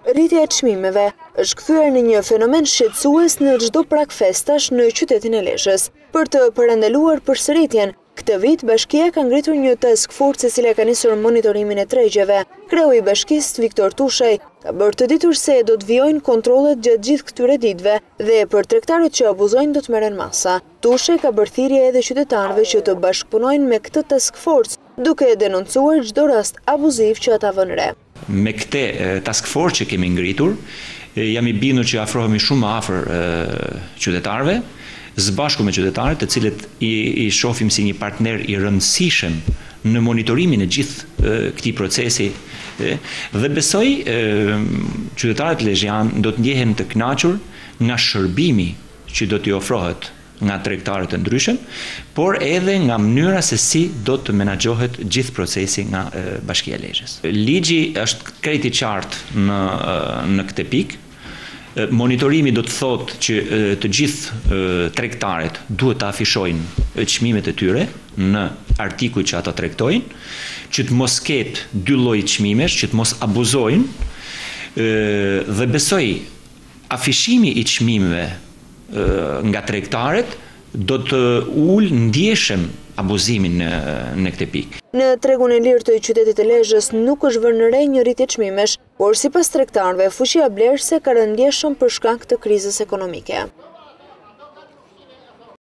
Rritja e çmimeve është kthyer në një fenomen shqetësues në çdo prag festash në qytetin e Lezhës. Për të parandaluar përsëritjen, këtë vit bashkia ka ngritur një task force e cila ka nisur monitorimin e tregjeve. Kreu i bashkisë Viktor Tushaj ka bërë të ditur se do të vijojnë kontrollet gjatë gjithë këtyre ditëve dhe për tregtarët që abuzojnë do të merren masa. Tushaj ka bërë thirrje edhe qytetarëve që të bashkëpunojnë me këtë task force, duke denoncuar çdo rast abuziv që ata vënë re. Me këtë task force që kemi ngritur, jam i bindur që afrohemi shumë më afër qytetarëve, zbashku me qytetarët, të cilët i shohim si një partner i rëndësishëm në monitorimin e gjithë këtij procesi dhe besoj qytetarët lezhian do të ndjehen të kënaqur nga shërbimi që do t'i ofrohet nga tregtarët e ndryshëm, por edhe nga mënyra se si do të menaxhohet gjithë procesi nga Bashkia e Lezhës. Ligji është krejt i qartë në këtë pikë. Monitorimi do të thotë që të gjithë tregtarët duhet të afishojnë çmimet e tyre në artikuj që ata tregtojnë, që të mos ketë dy lloj çmimesh, që të mos abuzojnë dhe besoj afishimi i çmimeve nga tregtarët do të ulë ndjeshëm abuzimin në këtë pikë. Në tregun e lirë të qytetit të Lezhës nuk është vënë në re një rritje çmimesh, por sipas tregtarëve fuqia blerëse ka rënë ndjeshëm për shkak të krizës ekonomike.